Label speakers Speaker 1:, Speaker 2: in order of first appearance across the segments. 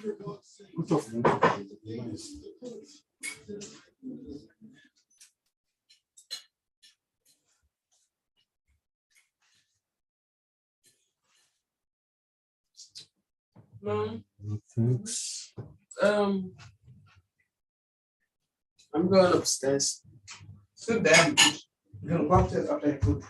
Speaker 1: Put off the noise. Thanks.
Speaker 2: I'm going upstairs.
Speaker 3: Sit down. You're gonna go upstairs after I cook.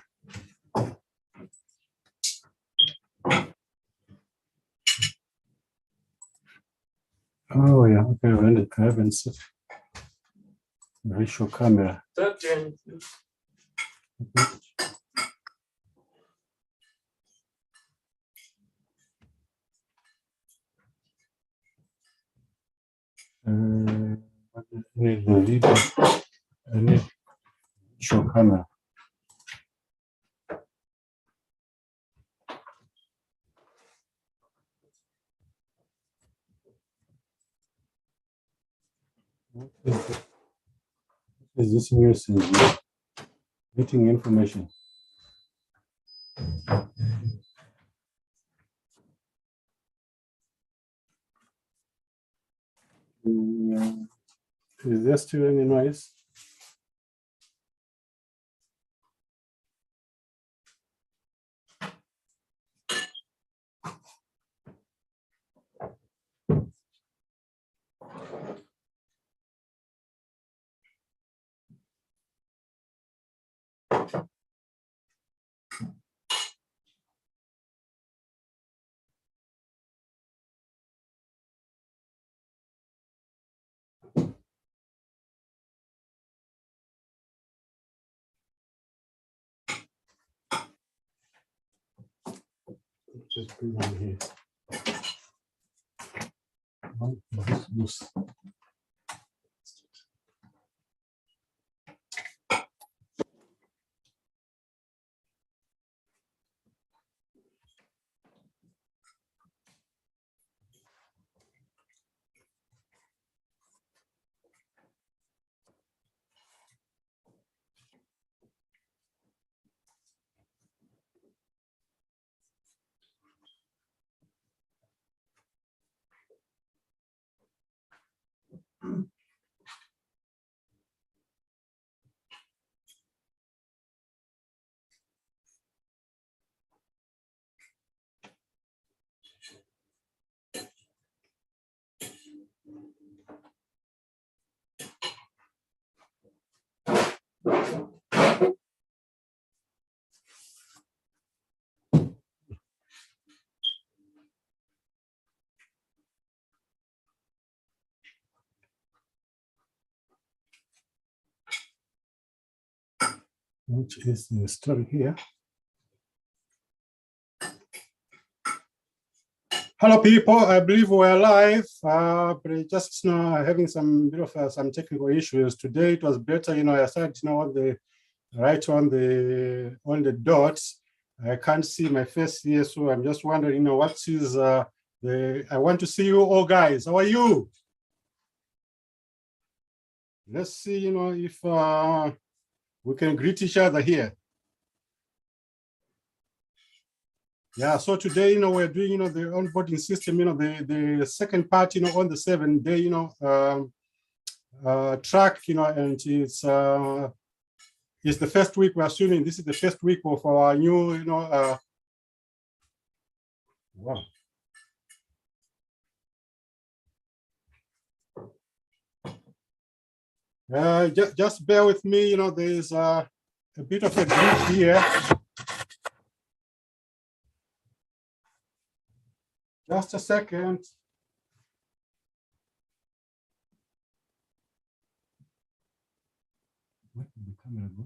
Speaker 1: Oh yeah, okay, I haven't set ratio camera. I need the leader. I need show camera. What is this news? Meeting information. Is there still any noise? Just bring on here. Loose. Which is the story here. Hello, people. I believe we're live. But just having some bit of some technical issues today. It was better, I started, on the right on the dots. I can't see my face here, so I'm just wondering, what is I want to see you all, guys. How are you? Let's see, if we can greet each other here. Yeah, so today, we're doing, the onboarding system, the second part, on the 7-day, track, and it's the first week. We're assuming this is the first week of our new, wow. Just bear with me, there's a bit of a glitch here. Just a second. Where did the camera go?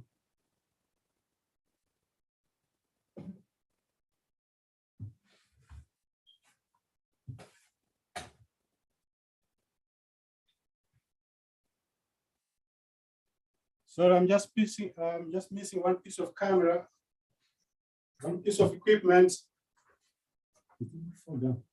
Speaker 1: So I'm just missing one piece of camera, one piece of equipment. Fall down.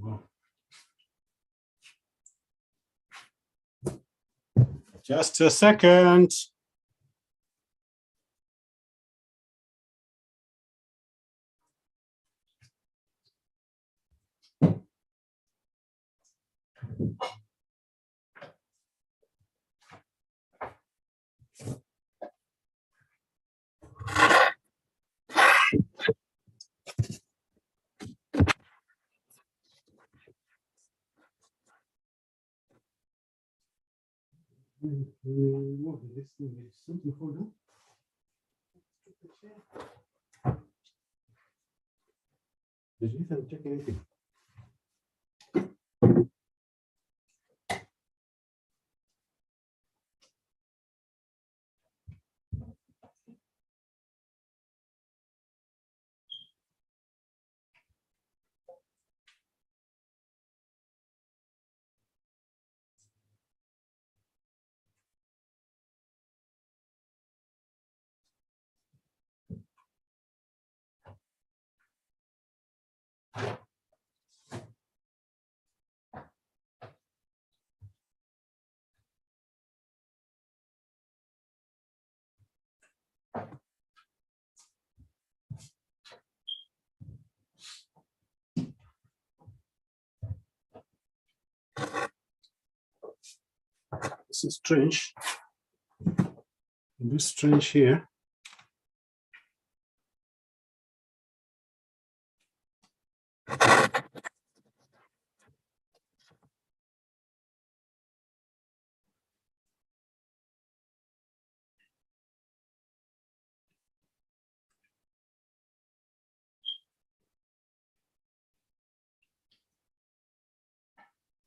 Speaker 1: Wow. Just a second. Did you even check anything? This is strange. This strange here.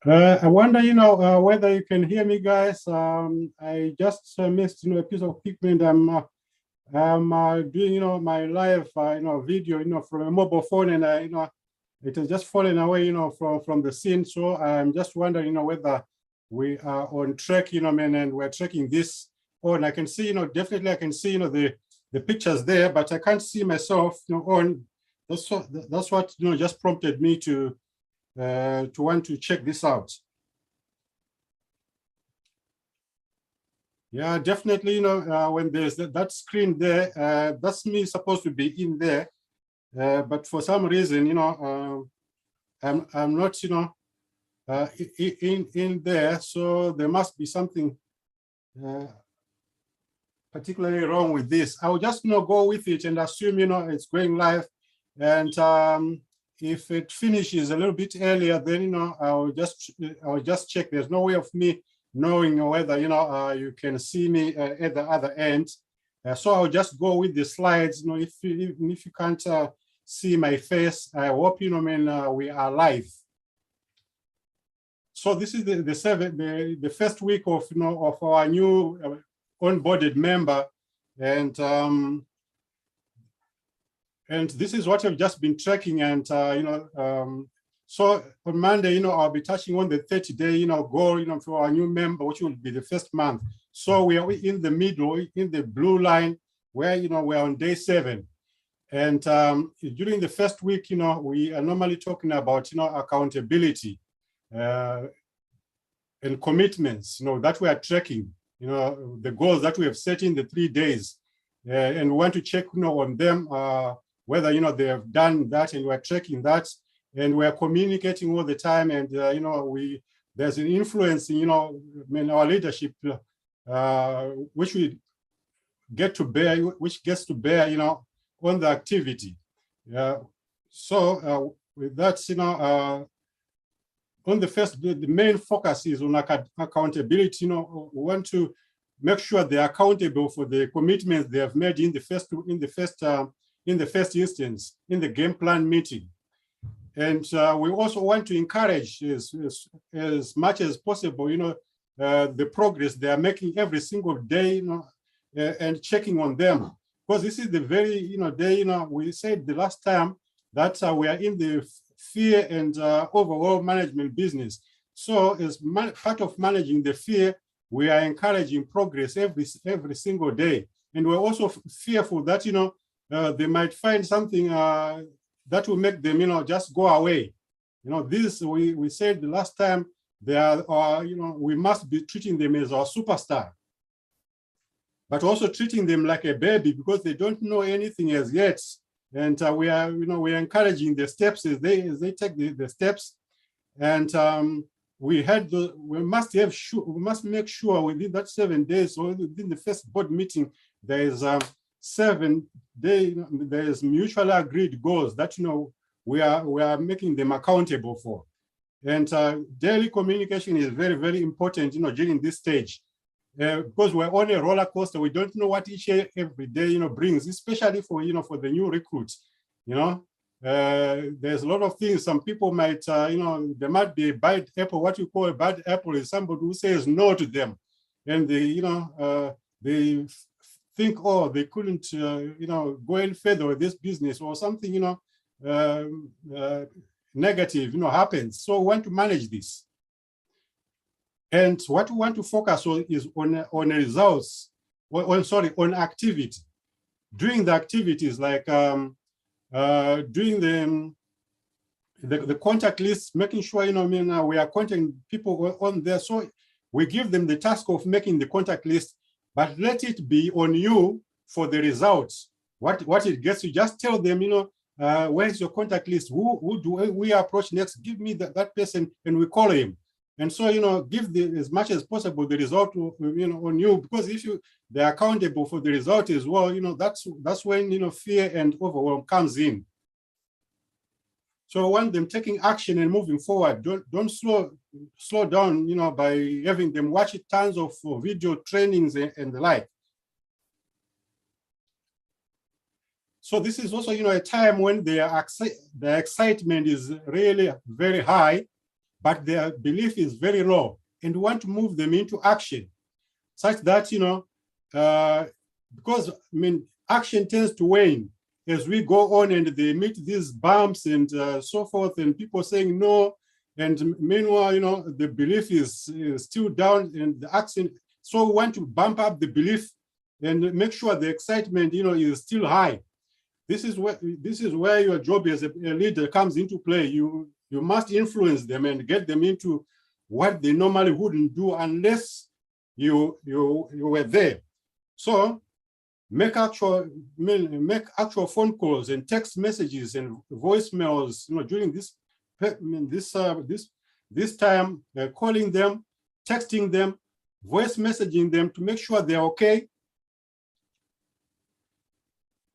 Speaker 1: I wonder, whether you can hear me, guys. I just missed, a piece of equipment. I'm doing, my live, video, from a mobile phone, and it has just fallen away, from the scene. So I'm just wondering, whether we are on track, and we're tracking this on. I can see, definitely I can see, the pictures there, but I can't see myself, on. That's what, just prompted me to want to check this out. Yeah, definitely, when there's that screen there, that's me supposed to be in there, but for some reason, I'm not, in there, so there must be something particularly wrong with this. I'll just, go with it and assume, it's going live, and if it finishes a little bit earlier, then I'll just check. There's no way of me knowing whether you can see me at the other end. So I'll just go with the slides. If you can't see my face, I hope we are live. So this is the first week of of our new onboarded member, and this is what I've just been tracking. And so on Monday, I'll be touching on the 30-day, goal, for our new member, which will be the first month. So we are in the middle, in the blue line, where we're on day 7. And during the first week, we are normally talking about accountability and commitments, that we are tracking, the goals that we have set in the 3 days, and we want to check, on them. Whether they have done that, and we're tracking that, and we're communicating all the time, and there's an influence in our leadership, which we get to bear, which gets to bear on the activity. So with that, on the first, the main focus is on accountability. We want to make sure they're accountable for the commitments they have made in the first instance, in the game plan meeting. And we also want to encourage as much as possible, the progress they are making every single day, and checking on them. Because this is the very, day, we said the last time that we are in the fear and overall management business. So as part of managing the fear, we are encouraging progress every single day. And we're also fearful that, they might find something that will make them, just go away. You know, this we said the last time, they are, you know, we must be treating them as our superstar, but also treating them like a baby because they don't know anything as yet. And we are, you know, we are encouraging the steps as they take the steps. And we must make sure within that 7 days or within the first board meeting, there is 7 day, there is mutually agreed goals that, you know, we are making them accountable for. And daily communication is very, very important, you know, during this stage. Because we're on a roller coaster, we don't know what each every day, you know, brings, especially for, you know, for the new recruits. You know, there's a lot of things. Some people might, you know, there might be a bad apple. What you call a bad apple is somebody who says no to them, and they, you know, they think, oh, they couldn't, you know, go any further with this business or something, you know, negative, you know, happens. So we want to manage this. And what we want to focus on is on results, on activity. Doing the activities like doing the contact list, making sure, you know, I mean, we are contacting people on there. So we give them the task of making the contact list, but let it be on you for the results. What it gets, you just tell them, you know, where's your contact list? Who do we approach next? Give me that person, and we call him. And so, you know, give as much as possible the result, you know, on you, because if they're accountable for the result as well, you know, that's when, you know, fear and overwhelm comes in. So I want them taking action and moving forward. Don't slow down, you know, by having them watch tons of video trainings and the like. So this is also, you know, a time when their excitement is really very high, but their belief is very low, and we want to move them into action such that, you know, because, I mean, action tends to wane as we go on and they meet these bumps and so forth, and people saying no, and meanwhile, you know, the belief is still down and the action. So we want to bump up the belief and make sure the excitement, you know, is still high. This is where your job as a leader comes into play. You must influence them and get them into what they normally wouldn't do unless you were there. So make actual phone calls and text messages and voicemails, you know, during this time, calling them, texting them, voice messaging them to make sure they're okay.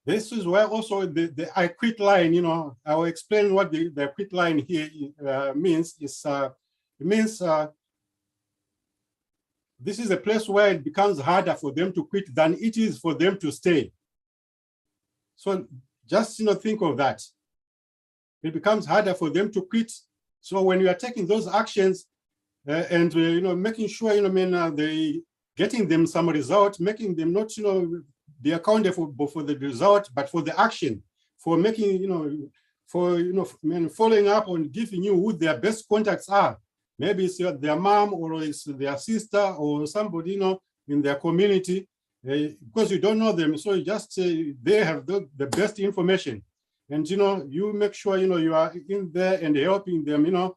Speaker 1: This is where also the I quit line, you know, I will explain what the I quit line here means. It means this is a place where it becomes harder for them to quit than it is for them to stay. So just, you know, think of that. It becomes harder for them to quit. So when you are taking those actions and, you know, making sure, you know, I mean, they getting them some result, making them not, you know, be accountable for the result, but for the action, for making, you know, for, you know, following up on giving you who their best contacts are. Maybe it's their mom or it's their sister or somebody, you know, in their community, because you don't know them. So you just say they have the best information. And, you know, you make sure, you know, you are in there and helping them, you know,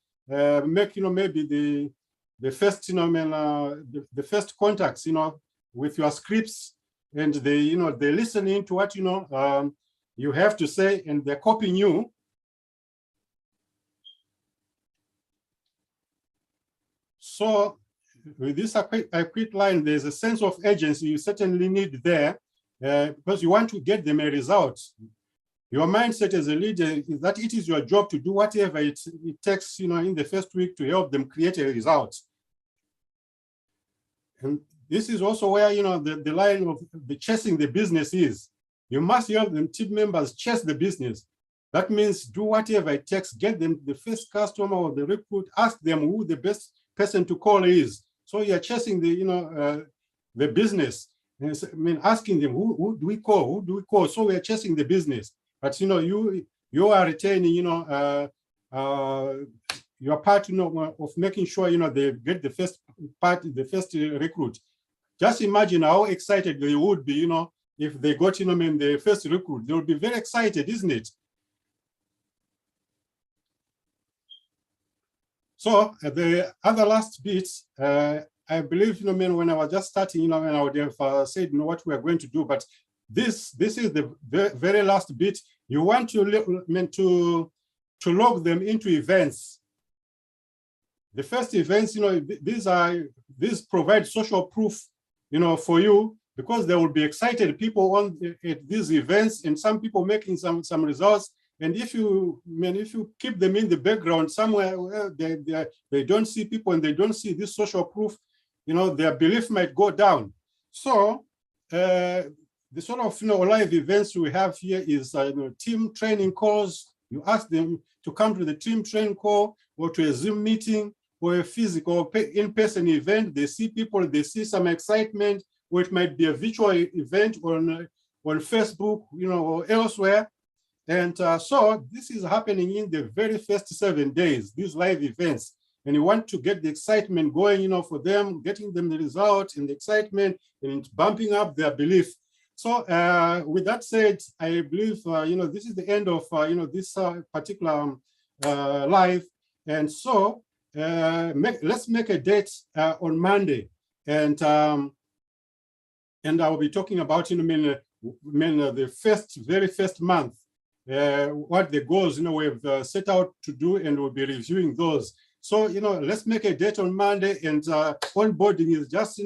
Speaker 1: make, you know, maybe the first, you know, the first contacts, you know, with your scripts, and they, you know, they're listening to what, you know, you have to say, and they're copying you. So with this I quit line, there's a sense of urgency you certainly need there, because you want to get them a result. Your mindset as a leader is that it is your job to do whatever it takes, you know, in the first week to help them create a result. And this is also where, you know, the line of the chasing the business is. You must help them, team members, chase the business. That means do whatever it takes, get them the first customer or the recruit, ask them who the best person to call is. So you're chasing the, you know, the business. And I mean, asking them, who do we call? Who do we call? So we're chasing the business. But, you know, you are retaining, you know, your part, you know, of making sure, you know, they get the first part, the first recruit. Just imagine how excited they would be, you know, if they got, you know, I mean, the first recruit. They would be very excited, isn't it? So the other last bit, I believe, when I was just starting, when I would have said, what we are going to do, but this is the very last bit. You want to log them into events. The first events, these provide social proof, for you, because there will be excited people on at these events, and some people making some results. And if you keep them in the background somewhere where they don't see people and they don't see this social proof, their belief might go down. So the sort of live events we have here is team training calls. You ask them to come to the team training call or to a Zoom meeting or a physical in-person event. They see people, they see some excitement, or it might be a virtual event on Facebook, or elsewhere. And so this is happening in the very first 7 days, these live events. And you want to get the excitement going, for them, getting them the result and the excitement and bumping up their belief. So with that said, I believe, this is the end of, this particular live. And so let's make a date on Monday. And I will be talking about, the very first month, what the goals, we've set out to do, and we'll be reviewing those. So, let's make a date on Monday, and onboarding is just,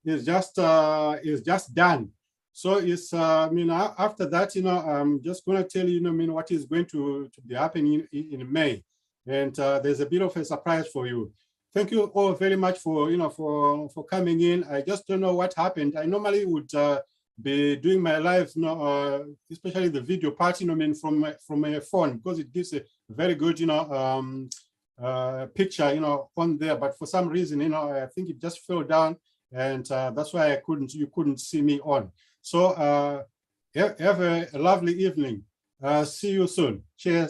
Speaker 1: is just done. So it's, after that, I'm just going to tell you, what is going to be happening in May. And there's a bit of a surprise for you. Thank you all very much for, for coming in. I just don't know what happened. I normally would be doing my live, especially the video part, from my phone, because it gives a very good, picture, on there. But for some reason, I think it just fell down, and that's why you couldn't see me on. So have a lovely evening. See you soon. Cheers.